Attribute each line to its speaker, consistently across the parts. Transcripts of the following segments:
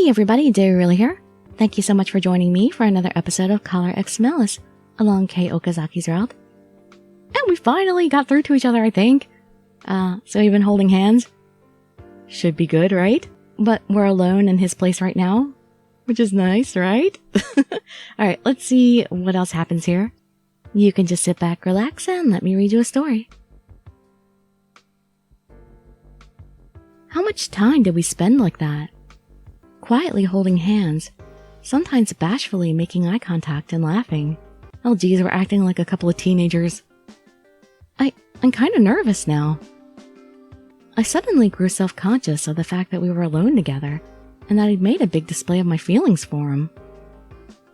Speaker 1: Hey everybody, Dirili here. Thank you so much for joining me for another episode of X Malice along Kei Okazaki's route. And we finally got through to each other, I think. So we've been holding hands. Should be good, right? But we're alone in his place right now, which is nice, right? Alright, let's see what else happens here. You can just sit back, relax, and let me read you a story. How much time did we spend like that? Quietly holding hands, sometimes bashfully making eye contact and laughing. Oh geez, we're acting like a couple of teenagers. I'm kind of nervous now. I suddenly grew self-conscious of the fact that we were alone together, and that I'd made a big display of my feelings for him.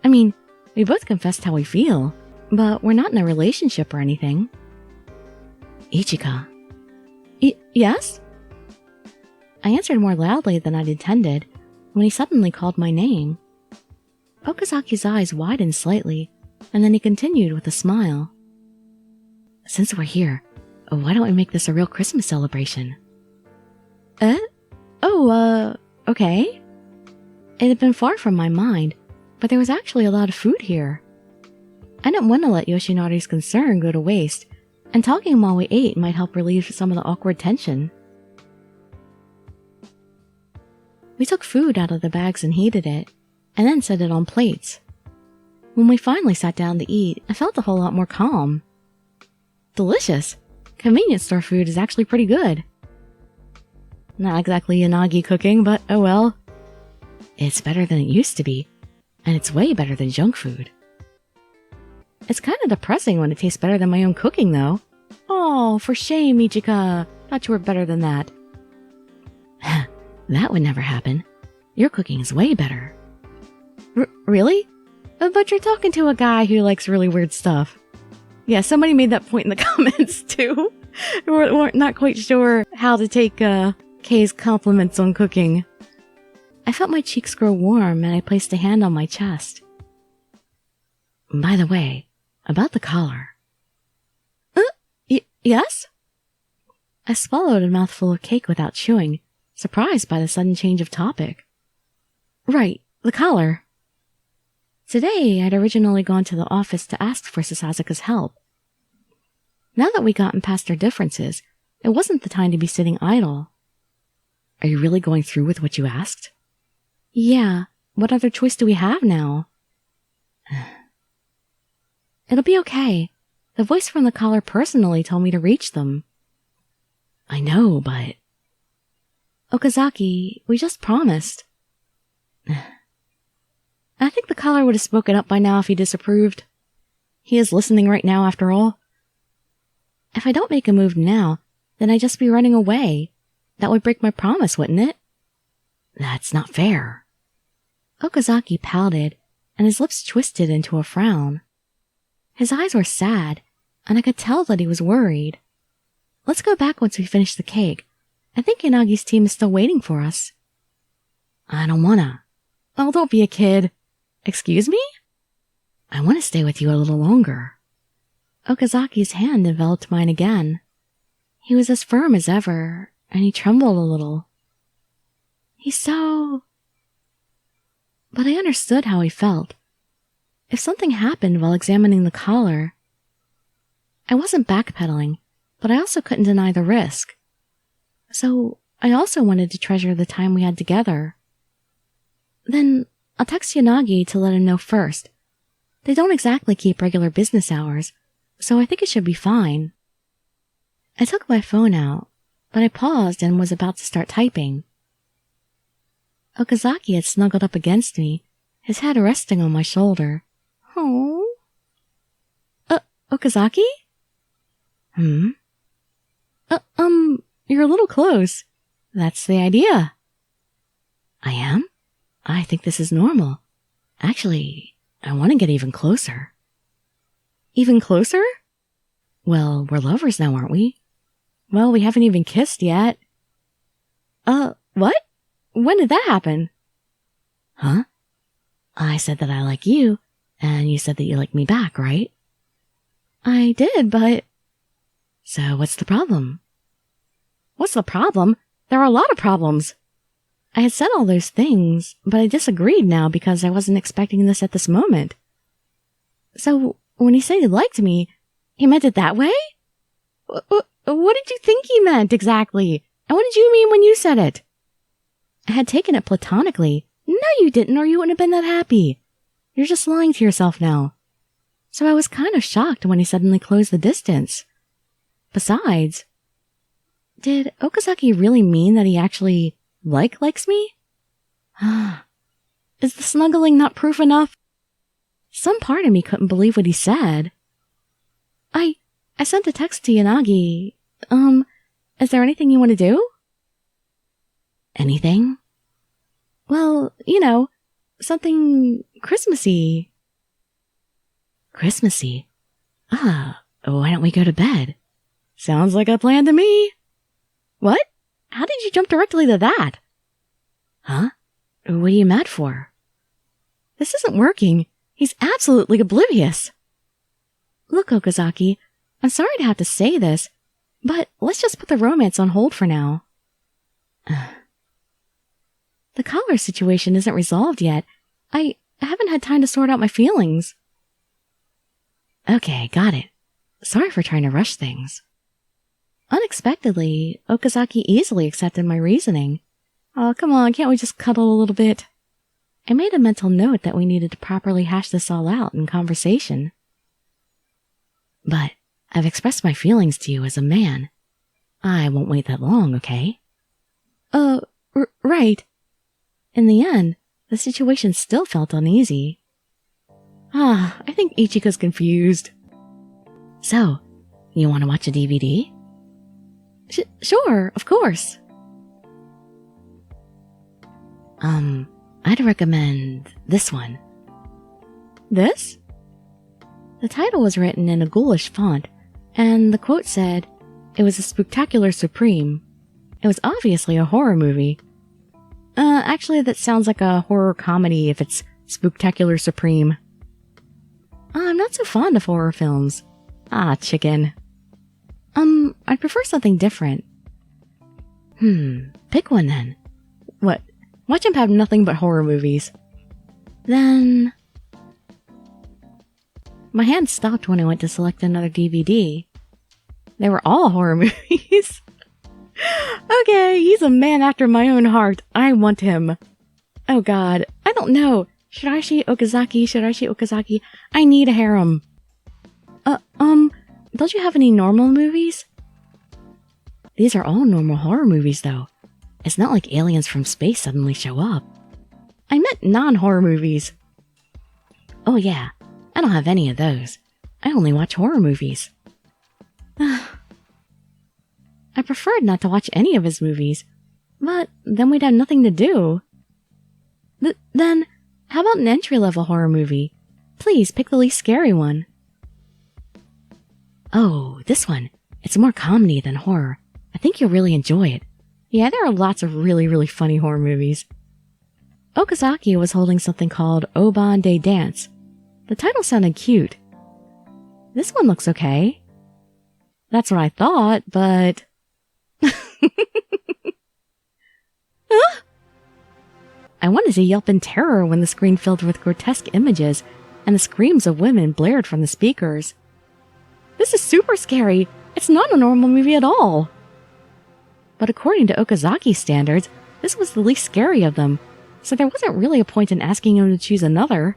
Speaker 1: I mean, we both confessed how we feel, but we're not in a relationship or anything. Ichika. Yes? I answered more loudly than I'd intended, when he suddenly called my name. Okazaki's eyes widened slightly, and then he continued with a smile. Since we're here, why don't we make this a real Christmas celebration? Okay. It had been far from my mind, but there was actually a lot of food here. I didn't want to let Yoshinari's concern go to waste, and talking while we ate might help relieve some of the awkward tension. We took food out of the bags and heated it, and then set it on plates. When we finally sat down to eat, I felt a whole lot more calm. Delicious! Convenience store food is actually pretty good. Not exactly Yanagi cooking, but oh well. It's better than it used to be, and it's way better than junk food. It's kind of depressing when it tastes better than my own cooking, though. Oh, for shame, Ichika. Thought you were better than that. That would never happen. Your cooking is way better. Really? But you're talking to a guy who likes really weird stuff. Yeah, somebody made that point in the comments, too. We're not quite sure how to take Kei's compliments on cooking. I felt my cheeks grow warm, and I placed a hand on my chest. By the way, about the collar. Yes? I swallowed a mouthful of cake without chewing, surprised by the sudden change of topic. Right, the collar. Today, I'd originally gone to the office to ask for Sasaka's help. Now that we'd gotten past our differences, it wasn't the time to be sitting idle. Are you really going through with what you asked? Yeah, what other choice do we have now? It'll be okay. The voice from the collar personally told me to reach them. I know, but... Okazaki, we just promised. I think the collar would have spoken up by now if he disapproved. He is listening right now, after all. If I don't make a move now, then I'd just be running away. That would break my promise, wouldn't it? That's not fair. Okazaki pouted, and his lips twisted into a frown. His eyes were sad, and I could tell that he was worried. Let's go back once we finish the cake. I think Yanagi's team is still waiting for us. I don't wanna. Oh, don't be a kid. Excuse me? I want to stay with you a little longer. Okazaki's hand enveloped mine again. He was as firm as ever, and he trembled a little. He's so... But I understood how he felt. If something happened while examining the collar... I wasn't backpedaling, but I also couldn't deny the risk. So I also wanted to treasure the time we had together. Then I'll text Yanagi to let him know first. They don't exactly keep regular business hours, so I think it should be fine. I took my phone out, but I paused and was about to start typing. Okazaki had snuggled up against me, his head resting on my shoulder. Oh. Okazaki? You're a little close. That's the idea. I am? I think this is normal. Actually, I want to get even closer. Even closer? Well, we're lovers now, aren't we? Well, we haven't even kissed yet. What? When did that happen? Huh? I said that I like you, and you said that you like me back, right? I did, but... So what's the problem? What's the problem? There are a lot of problems. I had said all those things, but I disagreed now because I wasn't expecting this at this moment. So, when he said he liked me, he meant it that way? What did you think he meant, exactly? And what did you mean when you said it? I had taken it platonically. No, you didn't, or you wouldn't have been that happy. You're just lying to yourself now. So I was kind of shocked when he suddenly closed the distance. Besides, did Okazaki really mean that he actually likes me? Is the snuggling not proof enough? Some part of me couldn't believe what he said. I sent a text to Yanagi. Is there anything you want to do? Anything? Well, something Christmassy. Christmassy? Why don't we go to bed? Sounds like a plan to me. What? How did you jump directly to that? Huh? What are you mad for? This isn't working. He's absolutely oblivious. Look, Okazaki, I'm sorry to have to say this, but let's just put the romance on hold for now. The collar situation isn't resolved yet. I haven't had time to sort out my feelings. Okay, got it. Sorry for trying to rush things. Unexpectedly, Okazaki easily accepted my reasoning. Oh, come on, can't we just cuddle a little bit? I made a mental note that we needed to properly hash this all out in conversation. But I've expressed my feelings to you as a man. I won't wait that long, okay? Right. In the end, the situation still felt uneasy. I think Ichiko's confused. So, you want to watch a DVD? Sure, of course. I'd recommend this one. This? The title was written in a ghoulish font, and the quote said, "It was a Spooktacular Supreme." It was obviously a horror movie. Actually, that sounds like a horror comedy if it's Spooktacular Supreme. I'm not so fond of horror films. Chicken. I'd prefer something different. Pick one then. What? Watch him have nothing but horror movies. Then... My hand stopped when I went to select another DVD. They were all horror movies. Okay, he's a man after my own heart. I want him. Oh god, I don't know. Shiraishi Okazaki, I need a harem. Don't you have any normal movies? These are all normal horror movies, though. It's not like aliens from space suddenly show up. I meant non-horror movies. Oh yeah, I don't have any of those. I only watch horror movies. I preferred not to watch any of his movies, but then we'd have nothing to do. Then, how about an entry-level horror movie? Please pick the least scary one. Oh, this one. It's more comedy than horror. I think you'll really enjoy it. Yeah, there are lots of really funny horror movies. Okazaki was holding something called Oban Day Dance. The title sounded cute. This one looks okay. That's what I thought, but... Huh? I wanted to yelp in terror when the screen filled with grotesque images and the screams of women blared from the speakers. This is super scary. It's not a normal movie at all. But according to Okazaki's standards, this was the least scary of them, so there wasn't really a point in asking him to choose another.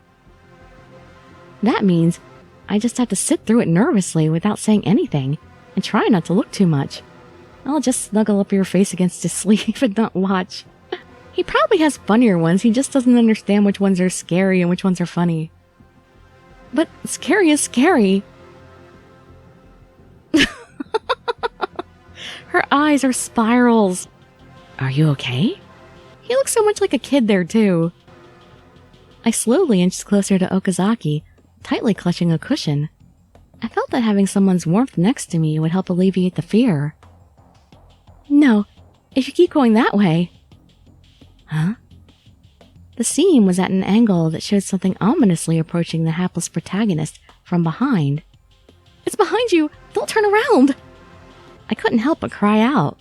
Speaker 1: That means I just have to sit through it nervously without saying anything and try not to look too much. I'll just snuggle up your face against his sleeve and not watch. He probably has funnier ones, he just doesn't understand which ones are scary and which ones are funny. But scary is scary. Her eyes are spirals. Are you okay? He looks so much like a kid there, too. I slowly inched closer to Okazaki, tightly clutching a cushion. I felt that having someone's warmth next to me would help alleviate the fear. No, if you keep going that way... Huh? The scene was at an angle that showed something ominously approaching the hapless protagonist from behind. It's behind you! Don't turn around! I couldn't help but cry out.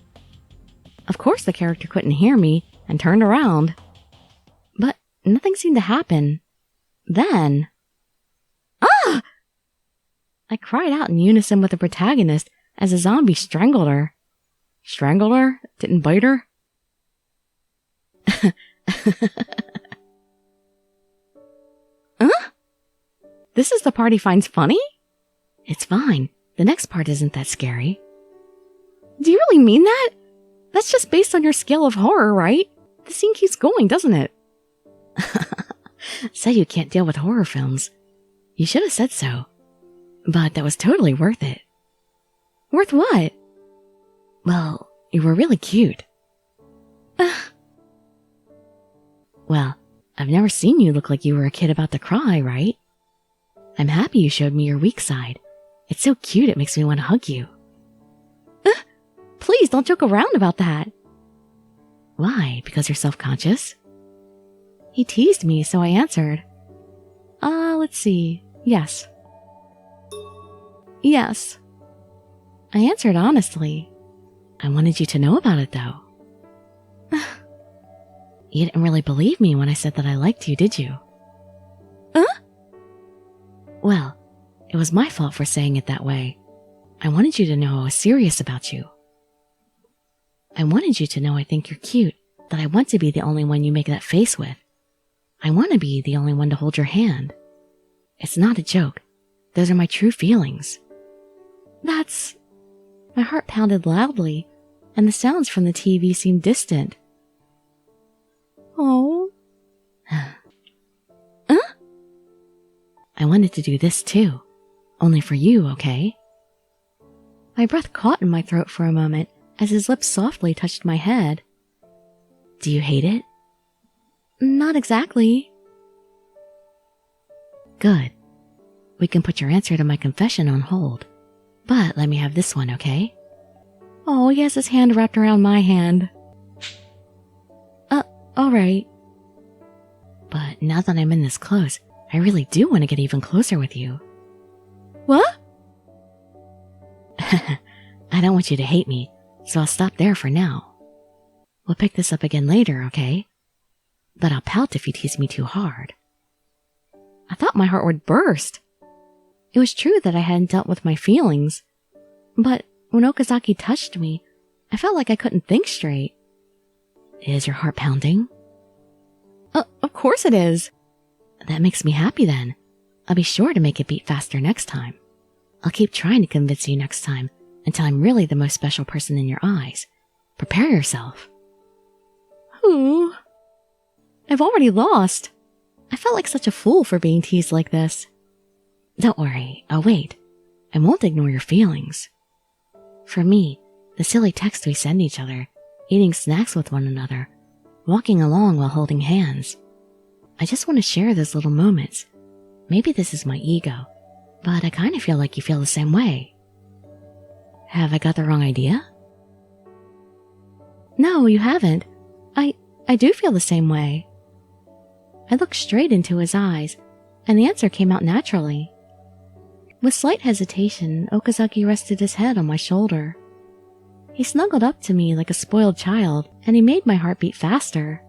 Speaker 1: Of course the character couldn't hear me, and turned around. But nothing seemed to happen. Then... Ah! I cried out in unison with the protagonist as a zombie strangled her. Strangled her? Didn't bite her? Huh? This is the part he finds funny? It's fine. The next part isn't that scary. Do you really mean that? That's just based on your scale of horror, right? The scene keeps going, doesn't it? Say you can't deal with horror films. You should have said so. But that was totally worth it. Worth what? Well, you were really cute. Well, I've never seen you look like you were a kid about to cry, right? I'm happy you showed me your weak side. It's so cute it makes me want to hug you. Please don't joke around about that. Why? Because you're self-conscious? He teased me, so I answered. Let's see. Yes. Yes. I answered honestly. I wanted you to know about it, though. You didn't really believe me when I said that I liked you, did you? Well, it was my fault for saying it that way. I wanted you to know I was serious about you. I wanted you to know I think you're cute, that I want to be the only one you make that face with. I want to be the only one to hold your hand. It's not a joke. Those are my true feelings. That's... My heart pounded loudly, and the sounds from the TV seemed distant. Oh. I wanted to do this too. Only for you, okay? My breath caught in my throat for a moment as his lips softly touched my head. Do you hate it? Not exactly. Good. We can put your answer to my confession on hold. But let me have this one, okay? Oh, he has his hand wrapped around my hand. Alright. But now that I'm in this close, I really do want to get even closer with you. What? I don't want you to hate me, so I'll stop there for now. We'll pick this up again later, okay? But I'll pout if you tease me too hard. I thought my heart would burst. It was true that I hadn't dealt with my feelings, but when Okazaki touched me, I felt like I couldn't think straight. Is your heart pounding? Of course it is. That makes me happy then. I'll be sure to make it beat faster next time. I'll keep trying to convince you next time until I'm really the most special person in your eyes. Prepare yourself. Ooh. I've already lost. I felt like such a fool for being teased like this. Don't worry, I'll wait. I won't ignore your feelings. For me, the silly texts we send each other, eating snacks with one another, walking along while holding hands. I just want to share those little moments. Maybe this is my ego, but I kind of feel like you feel the same way. Have I got the wrong idea? No, you haven't. I do feel the same way. I looked straight into his eyes, and the answer came out naturally. With slight hesitation, Okazaki rested his head on my shoulder. He snuggled up to me like a spoiled child, and he made my heart beat faster.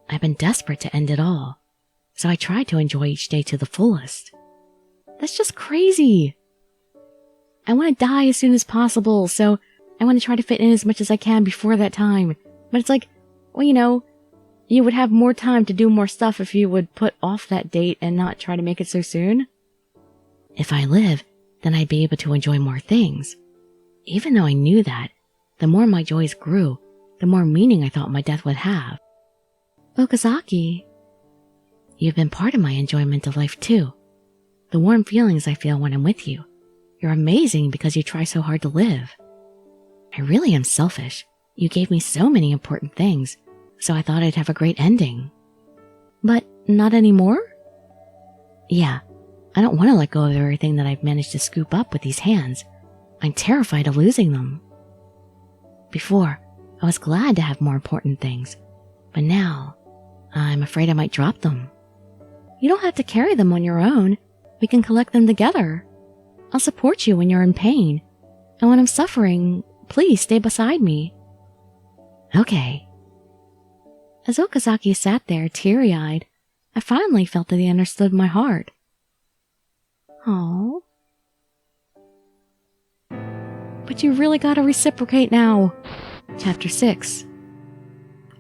Speaker 1: I've been desperate to end it all, so I tried to enjoy each day to the fullest. That's just crazy. I want to die as soon as possible, so I want to try to fit in as much as I can before that time. But it's like, well, you would have more time to do more stuff if you would put off that date and not try to make it so soon. If I live, then I'd be able to enjoy more things. Even though I knew that, the more my joys grew, the more meaning I thought my death would have. Okazaki, you've been part of my enjoyment of life too. The warm feelings I feel when I'm with you. You're amazing because you try so hard to live. I really am selfish. You gave me so many important things, so I thought I'd have a great ending. But not anymore? Yeah, I don't want to let go of everything that I've managed to scoop up with these hands. I'm terrified of losing them. Before, I was glad to have more important things, but now, I'm afraid I might drop them. You don't have to carry them on your own. We can collect them together. I'll support you when you're in pain, and when I'm suffering, please stay beside me. Okay, As Okazaki sat there, teary-eyed, I finally felt that he understood my heart. Oh. But you really gotta reciprocate now. Chapter 6.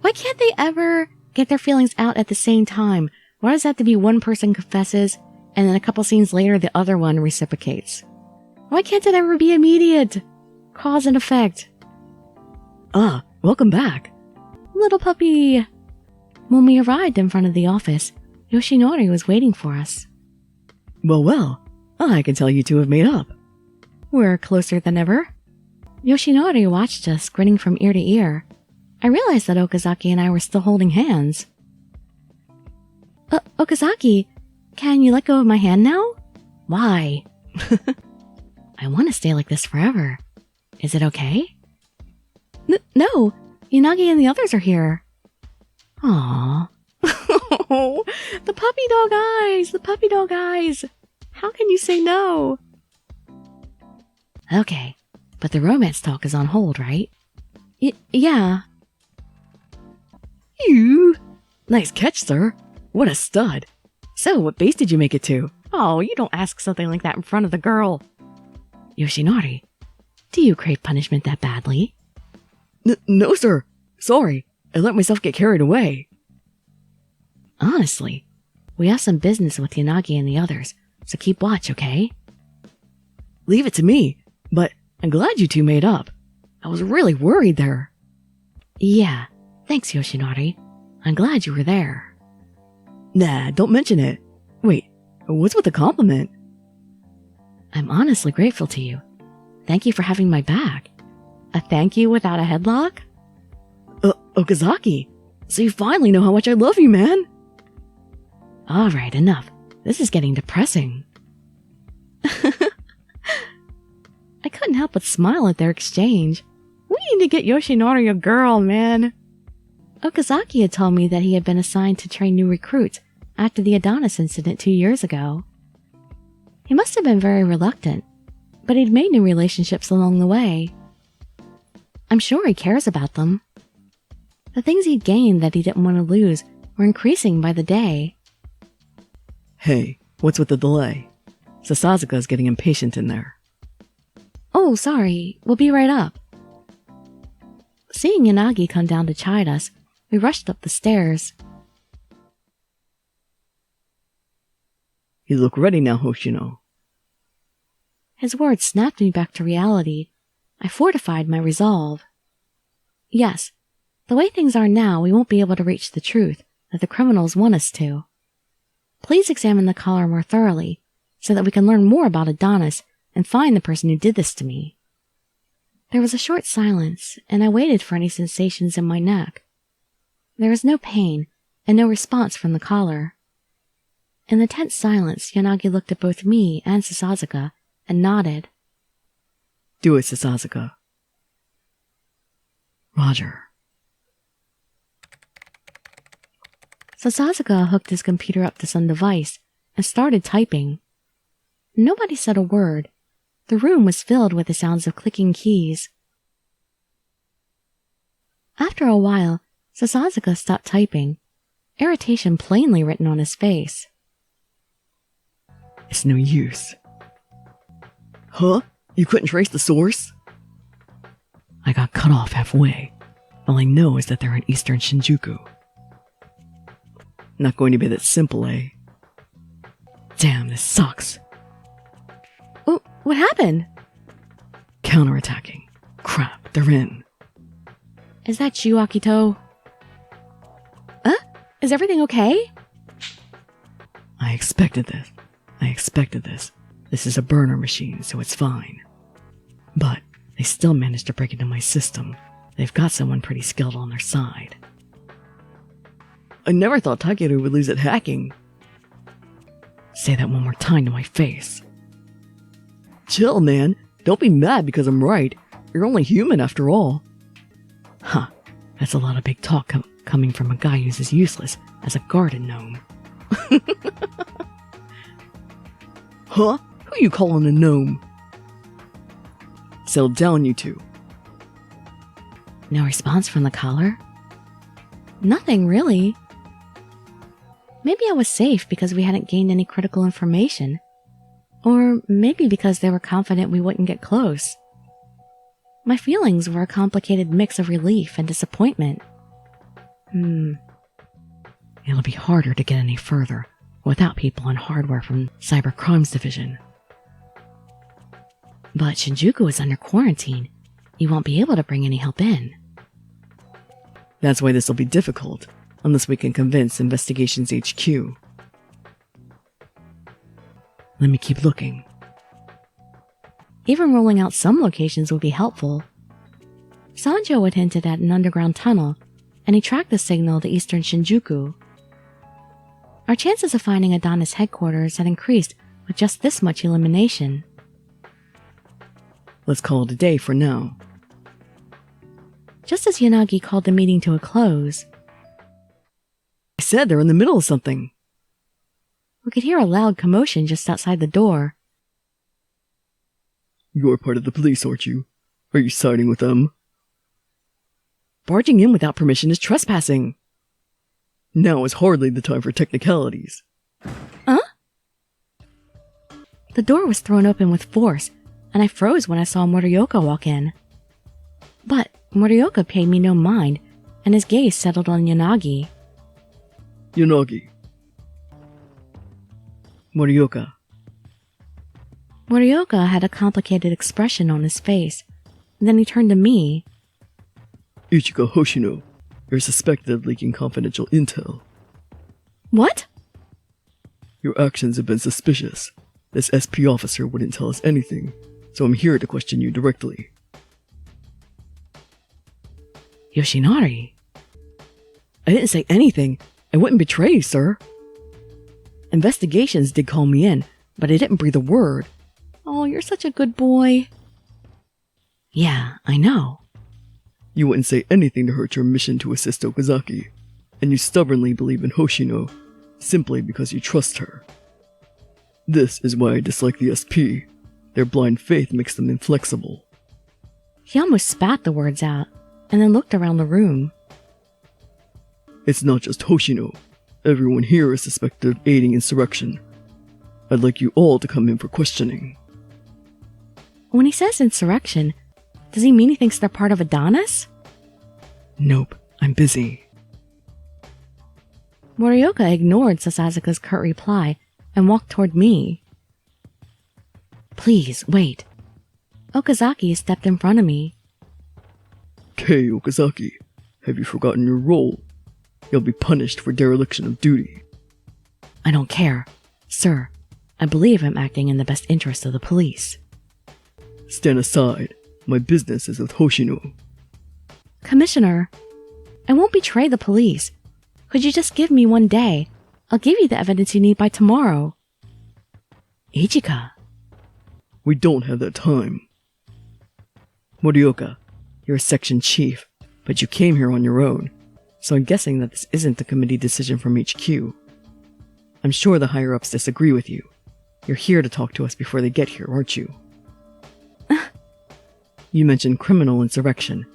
Speaker 1: Why can't they ever get their feelings out at the same time? Why does it have to be one person confesses, and then a couple scenes later the other one reciprocates? Why can't it ever be immediate? Cause and effect.
Speaker 2: Ah, welcome back.
Speaker 1: Little puppy. When we arrived in front of the office, Yoshinori was waiting for us.
Speaker 2: Well, I can tell you two have made up.
Speaker 1: We're closer than ever. Yoshinori watched us, grinning from ear to ear. I realized that Okazaki and I were still holding hands. Okazaki, can you let go of my hand now? Why? I want to stay like this forever. Is it okay? No, Yanagi and the others are here. Aww. The puppy dog eyes. How can you say no? Okay, but the romance talk is on hold, right? Yeah.
Speaker 2: Nice catch, sir. What a stud. So, what base did you make it to?
Speaker 1: Oh, you don't ask something like that in front of the girl. Yoshinori, do you crave punishment that badly?
Speaker 2: No, sir. Sorry, I let myself get carried away.
Speaker 1: Honestly, we have some business with Yanagi and the others, so keep watch, okay?
Speaker 2: Leave it to me, but I'm glad you two made up. I was really worried there.
Speaker 1: Yeah, thanks, Yoshinori. I'm glad you were there.
Speaker 2: Nah, don't mention it. Wait, what's with the compliment?
Speaker 1: I'm honestly grateful to you. Thank you for having my back. A thank you without a headlock?
Speaker 2: Okazaki, so you finally know how much I love you, man.
Speaker 1: Alright, enough. This is getting depressing. I couldn't help but smile at their exchange. We need to get Yoshinori a girl, man. Okazaki had told me that he had been assigned to train new recruits after the Adonis incident 2 years ago. He must have been very reluctant, but he'd made new relationships along the way. I'm sure he cares about them. The things he'd gained that he didn't want to lose were increasing by the day.
Speaker 2: Hey, what's with the delay? Sasazaka's getting impatient in there.
Speaker 1: Oh, sorry. We'll be right up. Seeing Yanagi come down to chide us, we rushed up the stairs.
Speaker 2: You look ready now, Hoshino.
Speaker 1: His words snapped me back to reality. I fortified my resolve. Yes, the way things are now, we won't be able to reach the truth that the criminals want us to. Please examine the collar more thoroughly, so that we can learn more about Adonis and find the person who did this to me. There was a short silence, and I waited for any sensations in my neck. There was no pain, and no response from the collar. In the tense silence, Yanagi looked at both me and Sasazaka and nodded.
Speaker 2: Do it, Sasazaka. Roger.
Speaker 1: Sasazaka hooked his computer up to some device and started typing. Nobody said a word. The room was filled with the sounds of clicking keys. After a while, Sasazaka stopped typing, irritation plainly written on his face.
Speaker 2: It's no use. Huh? You couldn't trace the source? I got cut off halfway. All I know is that they're in eastern Shinjuku. Not going to be that simple, eh? Damn, this sucks.
Speaker 1: Oh, what happened?
Speaker 2: Counterattacking. Crap, they're in.
Speaker 1: Is that you, Akito? Is everything okay?
Speaker 2: I expected this. This is a burner machine, so it's fine. But they still managed to break into my system. They've got someone pretty skilled on their side. I never thought Takeru would lose at hacking. Say that one more time to my face. Chill, man. Don't be mad because I'm right. You're only human after all. Huh. That's a lot of big talk coming from a guy who's as useless as a garden gnome. Huh? Who you calling a gnome? Settle down, you two.
Speaker 1: No response from the collar? Nothing, really. Maybe I was safe because we hadn't gained any critical information. Or maybe because they were confident we wouldn't get close. My feelings were a complicated mix of relief and disappointment.
Speaker 2: It'll be harder to get any further without people on hardware from Cyber Crimes Division.
Speaker 1: But Shinjuku is under quarantine. You won't be able to bring any help in.
Speaker 2: That's why this will be difficult, unless we can convince Investigations HQ. Let me keep looking.
Speaker 1: Even rolling out some locations would be helpful. Sanjo had hinted at an underground tunnel, and he tracked the signal to eastern Shinjuku. Our chances of finding Adonis headquarters had increased with just this much illumination.
Speaker 2: Let's call it a day for now.
Speaker 1: Just as Yanagi called the meeting to a close,
Speaker 2: I said they're in the middle of something.
Speaker 1: We could hear a loud commotion just outside the door.
Speaker 3: You're part of the police, aren't you? Are you siding with them?
Speaker 2: Barging in without permission is trespassing.
Speaker 3: Now is hardly the time for technicalities.
Speaker 1: Huh? The door was thrown open with force, and I froze when I saw Morioka walk in. But Morioka paid me no mind, and his gaze settled on Yanagi.
Speaker 3: Yanagi.
Speaker 2: Morioka.
Speaker 1: Morioka had a complicated expression on his face. Then he turned to me.
Speaker 3: Ichika Hoshino, you're suspected of leaking confidential intel.
Speaker 1: What?
Speaker 3: Your actions have been suspicious. This SP officer wouldn't tell us anything, so I'm here to question you directly.
Speaker 2: Yoshinari. I didn't say anything. I wouldn't betray you, sir. Investigations did call me in, but I didn't breathe a word.
Speaker 1: Oh, you're such a good boy.
Speaker 2: Yeah, I know.
Speaker 3: You wouldn't say anything to hurt your mission to assist Okazaki, and you stubbornly believe in Hoshino simply because you trust her. This is why I dislike the SP. Their blind faith makes them inflexible.
Speaker 1: He almost spat the words out, and then looked around the room.
Speaker 3: It's not just Hoshino. Everyone here is suspected of aiding insurrection. I'd like you all to come in for questioning.
Speaker 1: When he says insurrection, does he mean he thinks they're part of Adonis?
Speaker 2: Nope, I'm busy.
Speaker 1: Morioka ignored Sasazaka's curt reply and walked toward me.
Speaker 2: Please, wait.
Speaker 1: Okazaki stepped in front of me.
Speaker 3: Kei Okazaki, have you forgotten your role? You'll be punished for dereliction of duty.
Speaker 2: I don't care. Sir, I believe I'm acting in the best interest of the police.
Speaker 3: Stand aside. My business is with Hoshino.
Speaker 1: Commissioner, I won't betray the police. Could you just give me one day? I'll give you the evidence you need by tomorrow.
Speaker 2: Ichika.
Speaker 3: We don't have that time.
Speaker 2: Morioka, you're a section chief, but you came here on your own, so I'm guessing that this isn't the committee decision from HQ. I'm sure the higher-ups disagree with you. You're here to talk to us before they get here, aren't you? You mentioned criminal insurrection,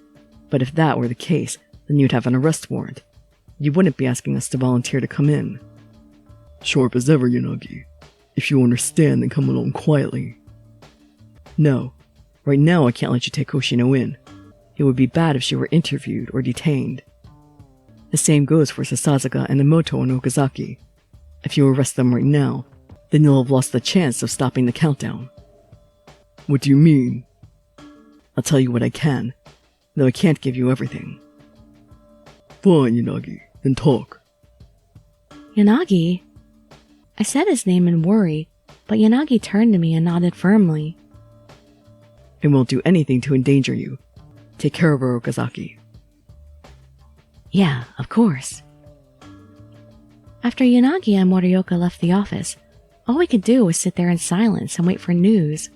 Speaker 2: but if that were the case, then you'd have an arrest warrant. You wouldn't be asking us to volunteer to come in.
Speaker 3: Sharp as ever, Yanagi. If you understand, then come along quietly.
Speaker 2: No. Right now I can't let you take Hoshino in. It would be bad if she were interviewed or detained. The same goes for Sasazaka and Emoto and Okazaki. If you arrest them right now, then you'll have lost the chance of stopping the countdown.
Speaker 3: What do you mean?
Speaker 2: I'll tell you what I can, though I can't give you everything.
Speaker 3: Fine, Yanagi, then talk.
Speaker 1: Yanagi? I said his name in worry, but Yanagi turned to me and nodded firmly.
Speaker 2: I won't do anything to endanger you. Take care of her, Okazaki.
Speaker 1: Yeah, of course. After Yanagi and Morioka left the office, all we could do was sit there in silence and wait for news.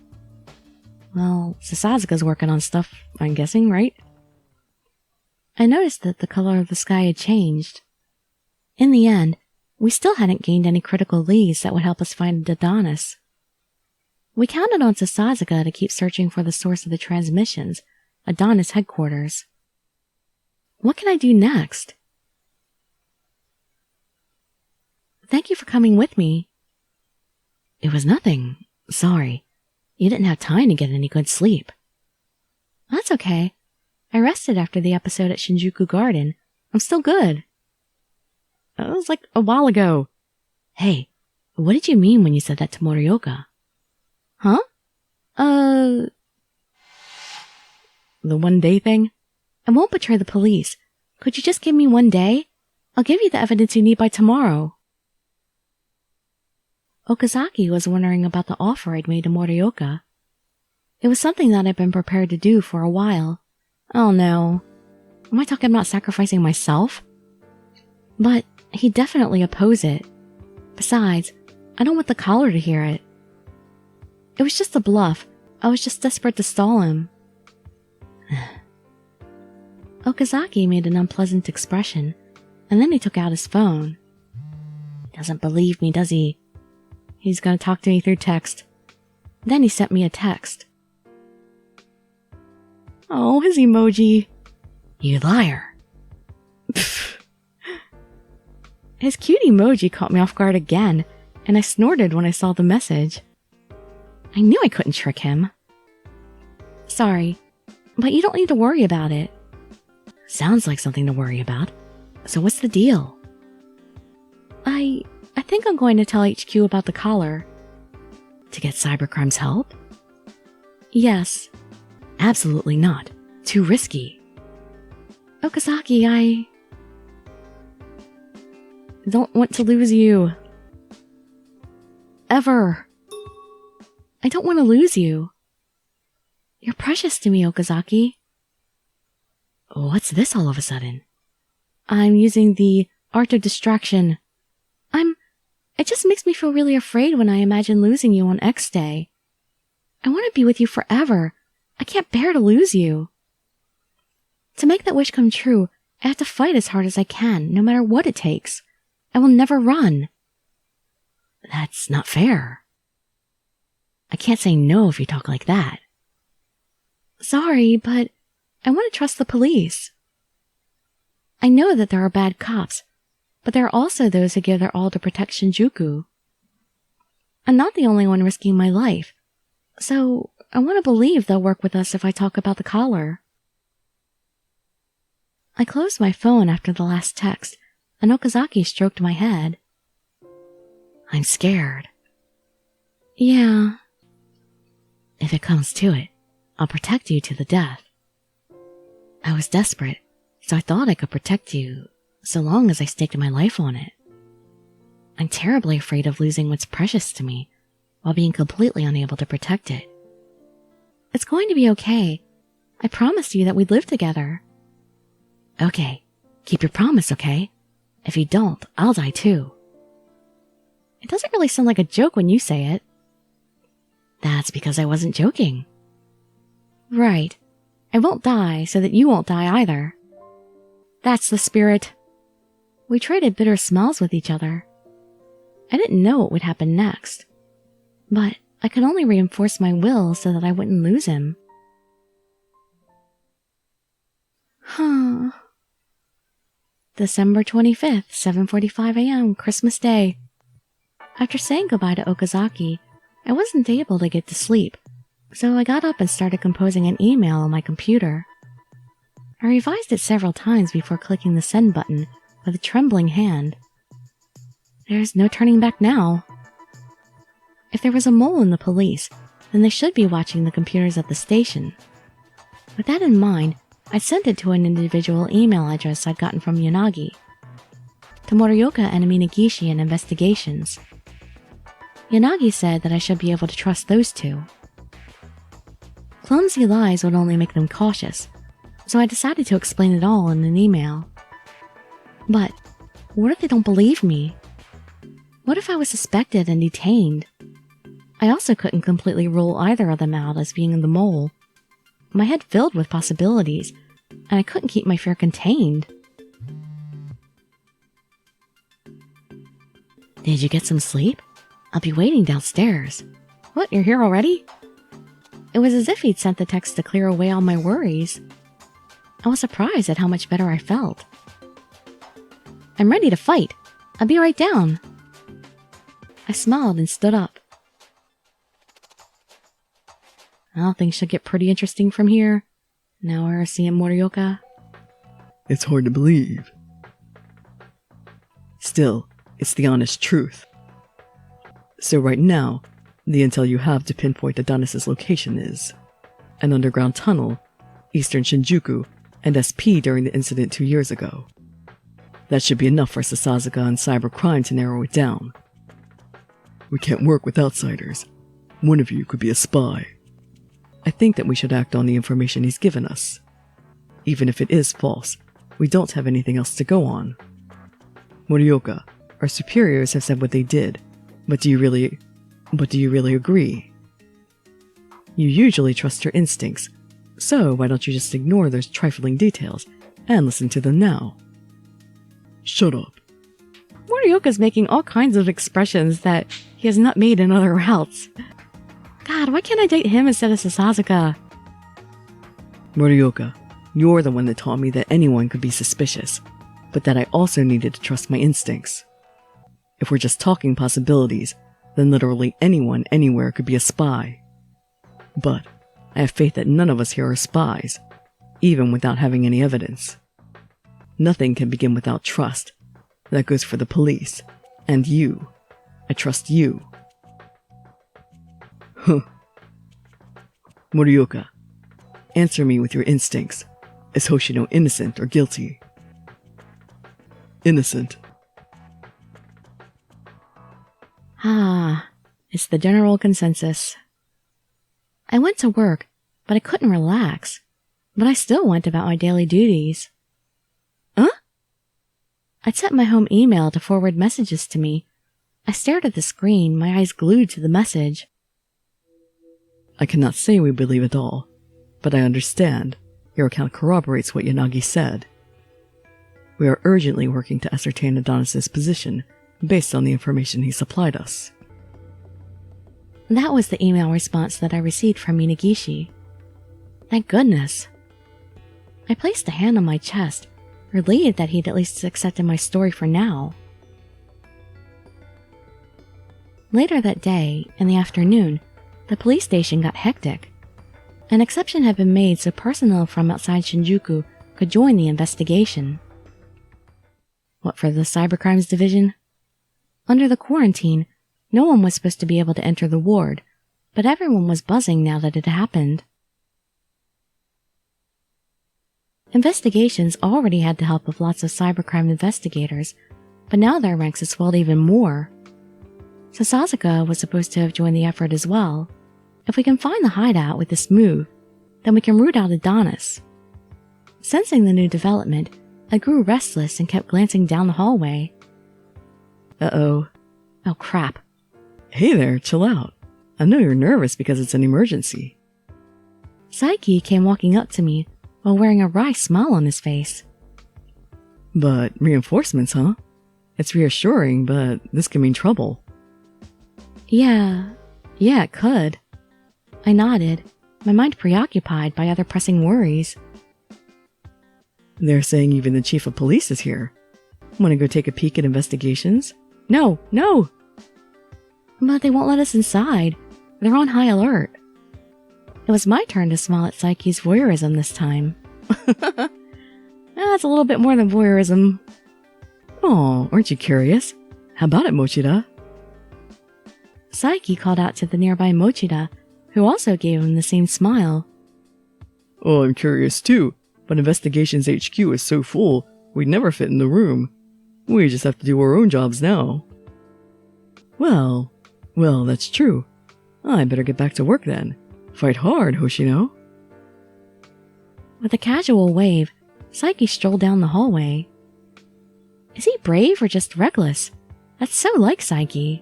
Speaker 1: Well, Sasazaka's working on stuff, I'm guessing, right? I noticed that the color of the sky had changed. In the end, we still hadn't gained any critical leads that would help us find Adonis. We counted on Sasazaka to keep searching for the source of the transmissions, Adonis headquarters. What can I do next? Thank you for coming with me.
Speaker 2: It was nothing. Sorry. You didn't have time to get any good sleep.
Speaker 1: That's okay. I rested after the episode at Shinjuku Garden. I'm still good.
Speaker 2: That was like a while ago. Hey, what did you mean when you said that to Morioka?
Speaker 1: Huh?
Speaker 2: The 1 day thing?
Speaker 1: I won't betray the police. Could you just give me 1 day? I'll give you the evidence you need by tomorrow. Okazaki was wondering about the offer I'd made to Morioka. It was something that I'd been prepared to do for a while. Oh no. Am I talking about sacrificing myself? But he'd definitely oppose it. Besides, I don't want the collar to hear it. It was just a bluff. I was just desperate to stall him. Okazaki made an unpleasant expression, and then he took out his phone. He doesn't believe me, does he? He's gonna talk to me through text. Then he sent me a text. Oh, his emoji.
Speaker 2: You liar.
Speaker 1: His cute emoji caught me off guard again, and I snorted when I saw the message. I knew I couldn't trick him. Sorry, but you don't need to worry about it.
Speaker 2: Sounds like something to worry about. So what's the deal?
Speaker 1: I think I'm going to tell HQ about the collar.
Speaker 2: To get cybercrime's help?
Speaker 1: Yes.
Speaker 2: Absolutely not. Too risky.
Speaker 1: Okazaki, I don't want to lose you. Ever. I don't want to lose you. You're precious to me, Okazaki.
Speaker 2: What's this all of a sudden?
Speaker 1: I'm using the art of distraction. It just makes me feel really afraid when I imagine losing you on X Day. I want to be with you forever. I can't bear to lose you. To make that wish come true, I have to fight as hard as I can, no matter what it takes. I will never run.
Speaker 2: That's not fair. I can't say no if you talk like that.
Speaker 1: Sorry, but I want to trust the police. I know that there are bad cops, but there are also those who give their all to protect Shinjuku. I'm not the only one risking my life, so I want to believe they'll work with us if I talk about the collar. I closed my phone after the last text, and Okazaki stroked my head.
Speaker 2: I'm scared.
Speaker 1: Yeah.
Speaker 2: If it comes to it, I'll protect you to the death. I was desperate, so I thought I could protect you, so long as I staked my life on it. I'm terribly afraid of losing what's precious to me, while being completely unable to protect it.
Speaker 1: It's going to be okay. I promised you that we'd live together.
Speaker 2: Okay, keep your promise, okay? If you don't, I'll die too.
Speaker 1: It doesn't really sound like a joke when you say it.
Speaker 2: That's because I wasn't joking.
Speaker 1: Right. I won't die so that you won't die either. That's the spirit. We traded bitter smiles with each other. I didn't know what would happen next, but I could only reinforce my will so that I wouldn't lose him. December 25th, 7:45 a.m., Christmas Day. After saying goodbye to Okazaki, I wasn't able to get to sleep, so I got up and started composing an email on my computer. I revised it several times before clicking the send button with a trembling hand. There's no turning back now. If there was a mole in the police, then they should be watching the computers at the station. With that in mind, I sent it to an individual email address I'd gotten from Yanagi. To Morioka and Minagishi in investigations. Yanagi said that I should be able to trust those two. Clumsy lies would only make them cautious, so I decided to explain it all in an email. But what if they don't believe me? What if I was suspected and detained? I also couldn't completely rule either of them out as being the mole. My head filled with possibilities, and I couldn't keep my fear contained.
Speaker 2: Did you get some sleep? I'll be waiting downstairs.
Speaker 1: What, you're here already? It was as if he'd sent the text to clear away all my worries. I was surprised at how much better I felt. I'm ready to fight. I'll be right down. I smiled and stood up. Well, things should get pretty interesting from here. Now we're seeing Morioka.
Speaker 3: It's hard to believe.
Speaker 2: Still, it's the honest truth. So right now, the intel you have to pinpoint Adonis' location is an underground tunnel, Eastern Shinjuku, and SP during the incident 2 years ago. That should be enough for Sasazaka and cybercrime to narrow it down.
Speaker 3: We can't work with outsiders. One of you could be a spy.
Speaker 2: I think that we should act on the information he's given us. Even if it is false, we don't have anything else to go on. Morioka, our superiors have said what they did, but do you really agree? You usually trust your instincts, so why don't you just ignore those trifling details and listen to them now?
Speaker 3: Shut up.
Speaker 1: Morioka's making all kinds of expressions that he has not made in other routes. God, why can't I date him instead of Sasazaka?
Speaker 2: Morioka, you're the one that taught me that anyone could be suspicious, but that I also needed to trust my instincts. If we're just talking possibilities, then literally anyone anywhere could be a spy. But I have faith that none of us here are spies, even without having any evidence. Nothing can begin without trust. That goes for the police. And you. I trust you.
Speaker 3: Huh.
Speaker 2: Morioka, answer me with your instincts. Is Hoshino innocent or guilty?
Speaker 3: Innocent.
Speaker 1: Ah, it's the general consensus. I went to work, but I couldn't relax. But I still went about my daily duties. Huh? I'd set my home email to forward messages to me. I stared at the screen, my eyes glued to the message.
Speaker 2: I cannot say we believe it all, but I understand. Your account corroborates what Yanagi said. We are urgently working to ascertain Adonis' position based on the information he supplied us.
Speaker 1: That was the email response that I received from Minagishi. Thank goodness. I placed a hand on my chest, relieved that he'd at least accepted my story for now. Later that day, in the afternoon, the police station got hectic. An exception had been made so personnel from outside Shinjuku could join the investigation. What for the cybercrimes division? Under the quarantine, no one was supposed to be able to enter the ward, but everyone was buzzing now that it happened. Investigations already had the help of lots of cybercrime investigators, but now their ranks had swelled even more. Sasazaka was supposed to have joined the effort as well. If we can find the hideout with this move, then we can root out Adonis. Sensing the new development, I grew restless and kept glancing down the hallway.
Speaker 2: Uh-oh.
Speaker 1: Oh crap.
Speaker 2: Hey there, chill out. I know you're nervous because it's an emergency.
Speaker 1: Saiki came walking up to me while wearing a wry smile on his face.
Speaker 2: But reinforcements, huh? It's reassuring, but this can mean trouble.
Speaker 1: Yeah, it could. I nodded, my mind preoccupied by other pressing worries.
Speaker 2: They're saying even the chief of police is here. Want to go take a peek at investigations?
Speaker 1: No! But they won't let us inside. They're on high alert. It was my turn to smile at Saiki's voyeurism this time. That's a little bit more than voyeurism.
Speaker 2: Oh, aren't you curious? How about it, Mochida?
Speaker 1: Saiki called out to the nearby Mochida, who also gave him the same smile.
Speaker 3: Oh, I'm curious too, but Investigations HQ is so full, we'd never fit in the room. We just have to do our own jobs now.
Speaker 2: Well, that's true. I better get back to work then. Fight hard, Hoshino.
Speaker 1: With a casual wave, Saiki strolled down the hallway. Is he brave or just reckless? That's so like Saiki.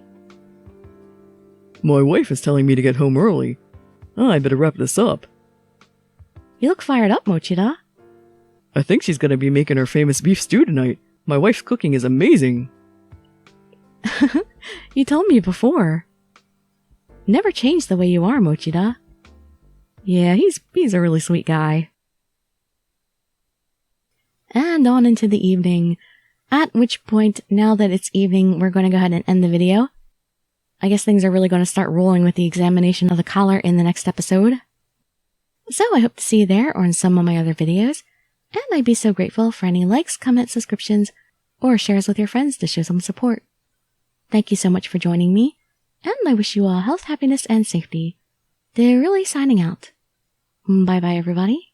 Speaker 3: My wife is telling me to get home early. I better wrap this up.
Speaker 1: You look fired up, Mochida.
Speaker 3: I think she's gonna be making her famous beef stew tonight. My wife's cooking is amazing.
Speaker 1: You told me before. Never change the way you are, Mochida. Yeah, he's a really sweet guy. And on into the evening, at which point, now that it's evening, we're going to go ahead and end the video. I guess things are really going to start rolling with the examination of the collar in the next episode. So I hope to see you there or in some of my other videos, and I'd be so grateful for any likes, comments, subscriptions, or shares with your friends to show some support. Thank you so much for joining me, and I wish you all health, happiness, and safety. Dirili signing out. Bye bye everybody.